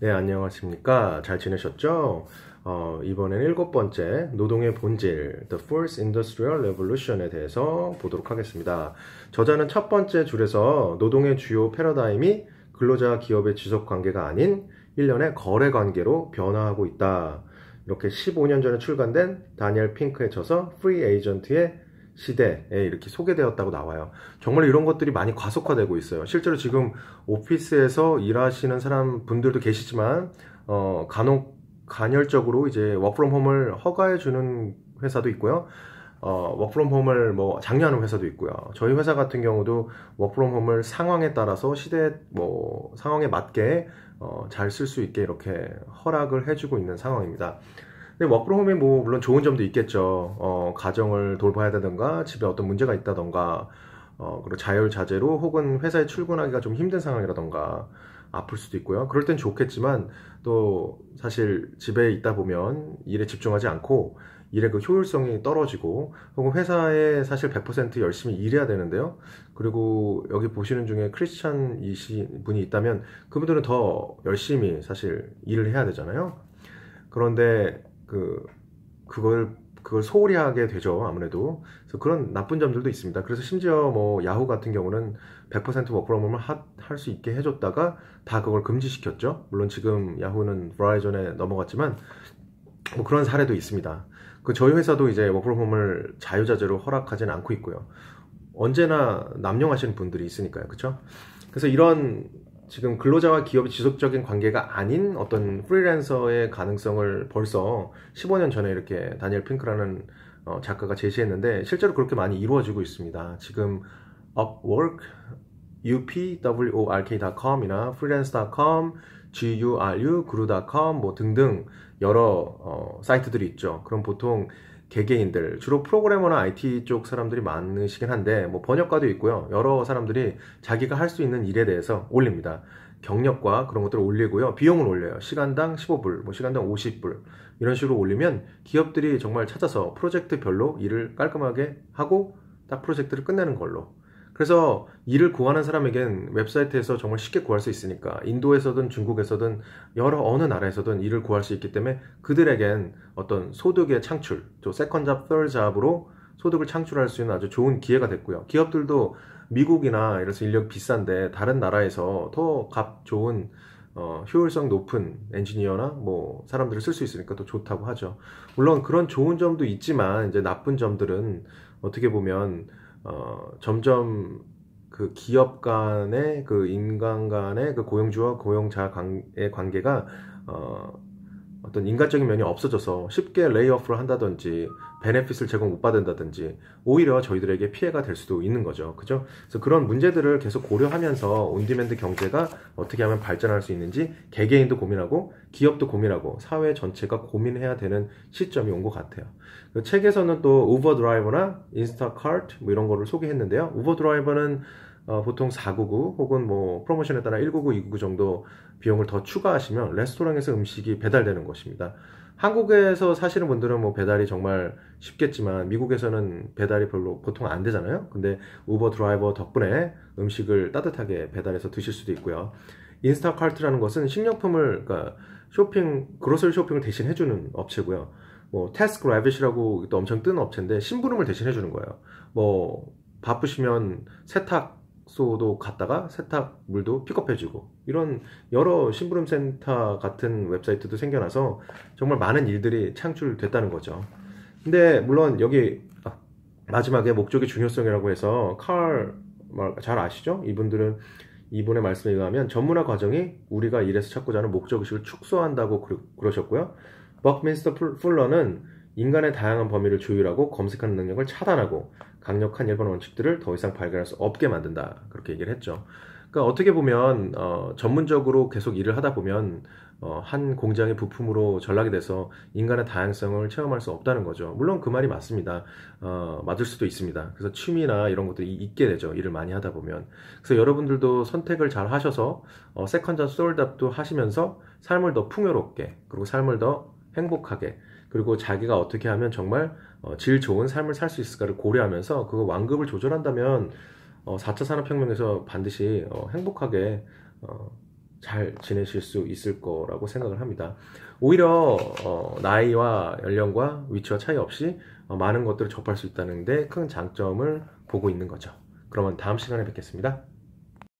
네, 안녕하십니까. 잘 지내셨죠? 이번엔 일곱 번째 노동의 본질, The Fourth Industrial Revolution에 대해서 보도록 하겠습니다. 저자는 첫 번째 줄에서 노동의 주요 패러다임이 근로자와 기업의 지속 관계가 아닌 일련의 거래 관계로 변화하고 있다. 이렇게 15년 전에 출간된 다니엘 핑크의 저서 프리 에이전트의 시대에 이렇게 소개되었다고 나와요. 정말 이런 것들이 많이 과속화되고 있어요. 실제로 지금 오피스에서 일하시는 사람 분들도 계시지만 간헐적으로 이제 워크프롬 홈을 허가해 주는 회사도 있고요. 워크프롬 홈을 뭐 장려하는 회사도 있고요. 저희 회사 같은 경우도 워크프롬 홈을 상황에 따라서 상황에 맞게 잘 쓸 수 있게 이렇게 허락을 해주고 있는 상황입니다. 근데 워크프롬 홈이 뭐 물론 좋은 점도 있겠죠. 가정을 돌봐야 되던가 집에 어떤 문제가 있다던가 그리고 자율자재로 혹은 회사에 출근하기가 좀 힘든 상황이라던가 아플 수도 있고요. 그럴 땐 좋겠지만 또 사실 집에 있다 보면 일에 집중하지 않고 일의 그 효율성이 떨어지고 혹은 회사에 사실 100% 열심히 일해야 되는데요. 그리고 여기 보시는 중에 크리스찬이신 분이 있다면 그분들은 더 열심히 사실 일을 해야 되잖아요. 그런데 그걸 소홀히 하게 되죠, 아무래도. 그래서 그런 나쁜 점들도 있습니다. 그래서 심지어 뭐 야후 같은 경우는 100% 워크프롬홈을 할 수 있게 해줬다가 다 그걸 금지시켰죠. 물론 지금 야후는 브라이전에 넘어갔지만 뭐 그런 사례도 있습니다. 저희 회사도 이제 워크프롬홈을 자유자재로 허락하지는 않고 있고요. 언제나 남용하시는 분들이 있으니까요, 그렇죠? 그래서 이런 지금 근로자와 기업의 지속적인 관계가 아닌 어떤 프리랜서의 가능성을 벌써 15년 전에 이렇게 다니엘 핑크라는 작가가 제시했는데 실제로 그렇게 많이 이루어지고 있습니다. 지금 Upwork, upwork.com이나 freelance.com, guru, guru.com 뭐 등등 여러 사이트들이 있죠. 그럼 보통 개개인들, 주로 프로그래머나 IT 쪽 사람들이 많으시긴 한데 뭐 번역가도 있고요. 여러 사람들이 자기가 할 수 있는 일에 대해서 올립니다. 경력과 그런 것들을 올리고요. 비용을 올려요. 시간당 15불, 뭐 시간당 50불 이런 식으로 올리면 기업들이 정말 찾아서 프로젝트별로 일을 깔끔하게 하고 딱 프로젝트를 끝내는 걸로. 그래서 일을 구하는 사람에겐 웹사이트에서 정말 쉽게 구할 수 있으니까 인도에서든 중국에서든 어느 나라에서든 일을 구할 수 있기 때문에 그들에겐 어떤 소득의 창출, 또 세컨 잡, third 잡으로 소득을 창출할 수 있는 아주 좋은 기회가 됐고요. 기업들도 미국이나 이래서 인력 비싼데 다른 나라에서 더 값 좋은 효율성 높은 엔지니어나 뭐 사람들을 쓸 수 있으니까 또 좋다고 하죠. 물론 그런 좋은 점도 있지만 이제 나쁜 점들은 어떻게 보면 점점 그 기업 간의 그 인간 간의 그 고용주와 고용자의 관계가 어떤 인간적인 면이 없어져서 쉽게 레이오프를 한다든지 베네핏을 제공 못 받는다든지 오히려 저희들에게 피해가 될 수도 있는 거죠. 그죠? 그래서 그런 문제들을 계속 고려하면서 온디맨드 경제가 어떻게 하면 발전할 수 있는지 개개인도 고민하고 기업도 고민하고 사회 전체가 고민해야 되는 시점이 온 것 같아요. 그 책에서는 또 우버 드라이버나 인스타카트 뭐 이런 거를 소개했는데요. 우버 드라이버는 보통 499 혹은 뭐 프로모션에 따라 199, 299 정도 비용을 더 추가하시면 레스토랑에서 음식이 배달되는 것입니다. 한국에서 사시는 분들은 뭐 배달이 정말 쉽겠지만 미국에서는 배달이 별로 보통 안 되잖아요. 근데 우버 드라이버 덕분에 음식을 따뜻하게 배달해서 드실 수도 있고요. 인스타카트라는 것은 식료품을 그러니까 그로서리 쇼핑을 대신 해주는 업체고요. 뭐 태스크래빗이라고 또 엄청 뜨는 업체인데 심부름을 대신 해주는 거예요. 뭐 바쁘시면 세탁소도 갔다가 세탁물도 픽업해주고 이런 여러 심부름센터 같은 웹사이트도 생겨나서 정말 많은 일들이 창출됐다는 거죠. 근데 물론 여기 마지막에 목적의 중요성이라고 해서 잘 아시죠? 이분의 말씀에 의하면 전문화 과정이 우리가 일에서 찾고자 하는 목적의식을 축소한다고 그러셨고요. 버크민스터 풀러는 인간의 다양한 범위를 조율하고 검색하는 능력을 차단하고 강력한 일반 원칙들을 더 이상 발견할 수 없게 만든다. 그렇게 얘기를 했죠. 그러니까 어떻게 보면 전문적으로 계속 일을 하다 보면 한 공장의 부품으로 전락이 돼서 인간의 다양성을 체험할 수 없다는 거죠. 물론 그 말이 맞습니다. 맞을 수도 있습니다. 그래서 취미나 이런 것들이 있게 되죠. 일을 많이 하다 보면. 그래서 여러분들도 선택을 잘 하셔서 세컨잡, 솔잡도 하시면서 삶을 더 풍요롭게 그리고 삶을 더 행복하게 그리고 자기가 어떻게 하면 정말 질 좋은 삶을 살 수 있을까를 고려하면서 그 완급을 조절한다면 4차 산업혁명에서 반드시 행복하게 잘 지내실 수 있을 거라고 생각을 합니다. 오히려 나이와 연령과 위치와 차이 없이 많은 것들을 접할 수 있다는 데 큰 장점을 보고 있는 거죠. 그러면 다음 시간에 뵙겠습니다.